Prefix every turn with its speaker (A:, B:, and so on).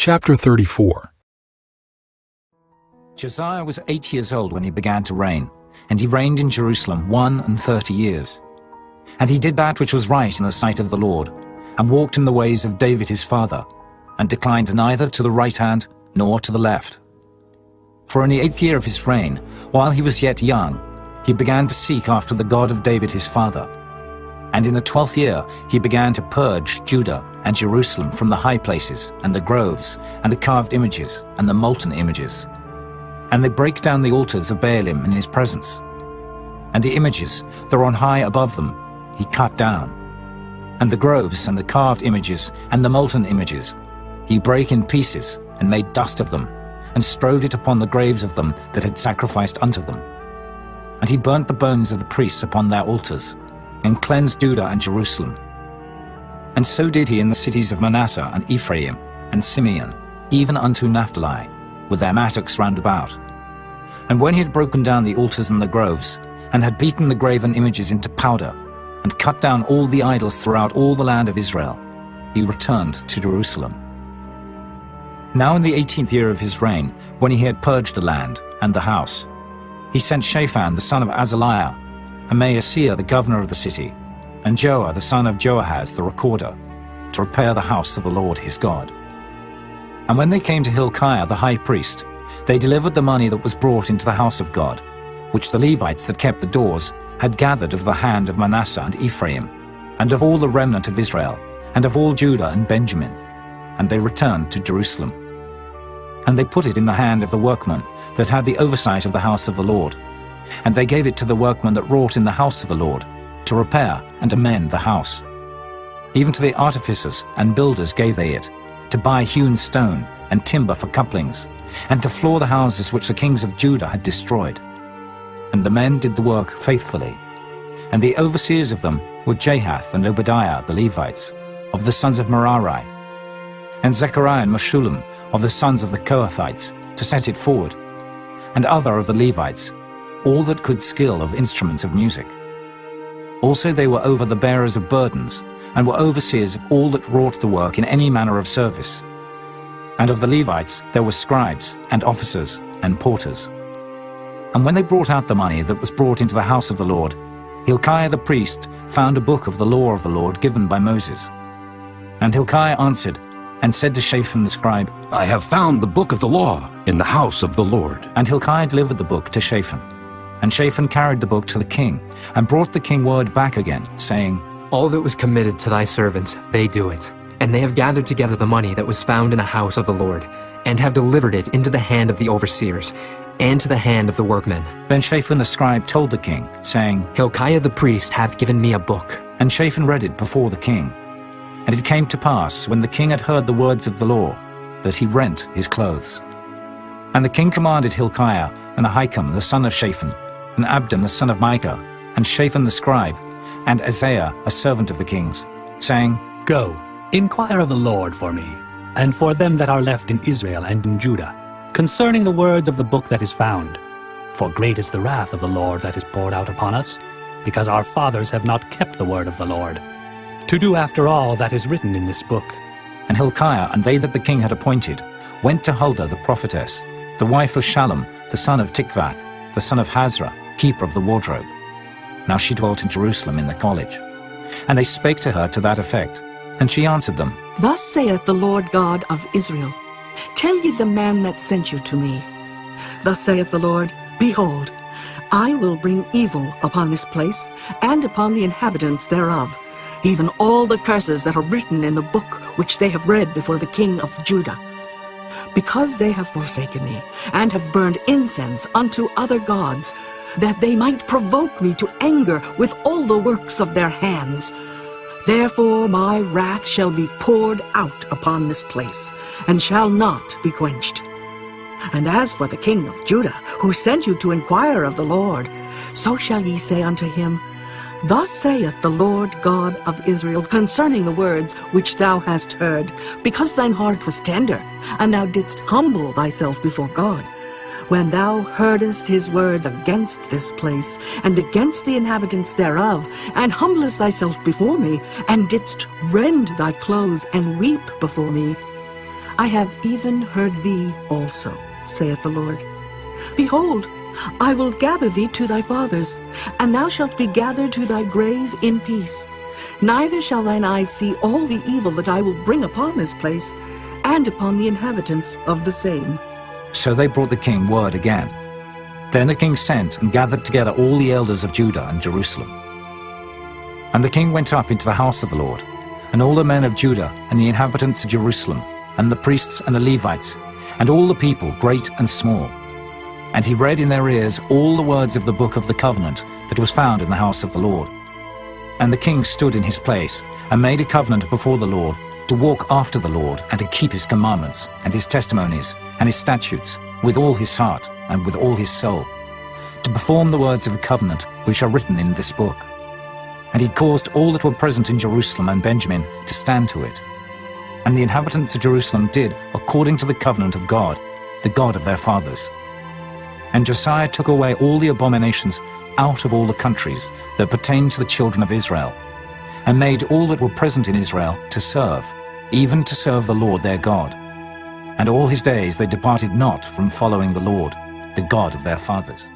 A: Chapter 34.
B: Josiah was 8 years old when he began to reign, and he reigned in Jerusalem 31 years. And he did that which was right in the sight of the Lord, and walked in the ways of David his father, and declined neither to the right hand nor to the left. For in the 8th year of his reign, while he was yet young, he began to seek after the God of David his father. And in the 12th year he began to purge Judah and Jerusalem from the high places, and the groves, and the carved images, and the molten images. And they brake down the altars of Baalim in his presence. And the images that were on high above them he cut down. And the groves, and the carved images, and the molten images he brake in pieces, and made dust of them, and strewed it upon the graves of them that had sacrificed unto them. And he burnt the bones of the priests upon their altars, and cleansed Judah and Jerusalem. And so did he in the cities of Manasseh and Ephraim and Simeon, even unto Naphtali, with their mattocks round about. And when he had broken down the altars and the groves, and had beaten the graven images into powder, and cut down all the idols throughout all the land of Israel, he returned to Jerusalem. Now in the 18th year of his reign, when he had purged the land and the house, he sent Shaphan the son of Azaliah, and Maaseiah the governor of the city, and Joah the son of Joahaz the recorder, to repair the house of the Lord his God. And when they came to Hilkiah the high priest, they delivered the money that was brought into the house of God, which the Levites that kept the doors had gathered of the hand of Manasseh and Ephraim, and of all the remnant of Israel, and of all Judah and Benjamin. And they returned to Jerusalem. And they put it in the hand of the workman that had the oversight of the house of the Lord. And they gave it to the workmen that wrought in the house of the Lord, to repair and amend the house. Even to the artificers and builders gave they it, to buy hewn stone and timber for couplings, and to floor the houses which the kings of Judah had destroyed. And the men did the work faithfully. And the overseers of them were Jahath and Obadiah the Levites, of the sons of Merari, and Zechariah and Meshullam of the sons of the Kohathites, to set it forward, and other of the Levites, all that could skill of instruments of music. Also they were over the bearers of burdens, and were overseers of all that wrought the work in any manner of service. And of the Levites there were scribes, and officers, and porters. And when they brought out the money that was brought into the house of the Lord, Hilkiah the priest found a book of the law of the Lord given by Moses. And Hilkiah answered, and said to Shaphan the scribe,
C: I have found the book of the law in the house of the Lord.
B: And Hilkiah delivered the book to Shaphan. And Shaphan carried the book to the king, and brought the king word back again, saying,
D: All that was committed to thy servants, they do it. And they have gathered together the money that was found in the house of the Lord, and have delivered it into the hand of the overseers, and to the hand of the workmen.
B: Then Shaphan the scribe told the king, saying,
D: Hilkiah the priest hath given me a book.
B: And Shaphan read it before the king. And it came to pass, when the king had heard the words of the law, that he rent his clothes. And the king commanded Hilkiah, and Ahikam the son of Shaphan, and Abdon the son of Micah, and Shaphan the scribe, and Isaiah a servant of the king's, saying,
E: Go, inquire of the Lord for me, and for them that are left in Israel and in Judah, concerning the words of the book that is found. For great is the wrath of the Lord that is poured out upon us, because our fathers have not kept the word of the Lord, to do after all that is written in this book.
B: And Hilkiah and they that the king had appointed went to Huldah the prophetess, the wife of Shallum, the son of Tikvath, the son of Hazra, keeper of the wardrobe. Now she dwelt in Jerusalem in the college. And they spake to her to that effect. And she answered them,
F: Thus saith the Lord God of Israel, Tell ye the man that sent you to me. Thus saith the Lord, Behold, I will bring evil upon this place, and upon the inhabitants thereof, even all the curses that are written in the book which they have read before the king of Judah. Because they have forsaken me, and have burned incense unto other gods, that they might provoke me to anger with all the works of their hands. Therefore my wrath shall be poured out upon this place, and shall not be quenched. And as for the king of Judah, who sent you to inquire of the Lord, so shall ye say unto him, Thus saith the Lord God of Israel concerning the words which thou hast heard, because thine heart was tender, and thou didst humble thyself before God, when thou heardest his words against this place, and against the inhabitants thereof, and humblest thyself before me, and didst rend thy clothes, and weep before me, I have even heard thee also, saith the Lord. Behold, I will gather thee to thy fathers, and thou shalt be gathered to thy grave in peace. Neither shall thine eyes see all the evil that I will bring upon this place, and upon the inhabitants of the same.
B: So they brought the king word again. Then the king sent and gathered together all the elders of Judah and Jerusalem. And the king went up into the house of the Lord, and all the men of Judah and the inhabitants of Jerusalem, and the priests and the Levites, and all the people, great and small. And he read in their ears all the words of the book of the covenant that was found in the house of the Lord. And the king stood in his place, and made a covenant before the Lord, to walk after the Lord, and to keep his commandments, and his testimonies, and his statutes, with all his heart, and with all his soul, to perform the words of the covenant which are written in this book. And he caused all that were present in Jerusalem and Benjamin to stand to it. And the inhabitants of Jerusalem did according to the covenant of God, the God of their fathers. And Josiah took away all the abominations out of all the countries that pertained to the children of Israel, and made all that were present in Israel to serve, even to serve the Lord their God. And all his days they departed not from following the Lord, the God of their fathers.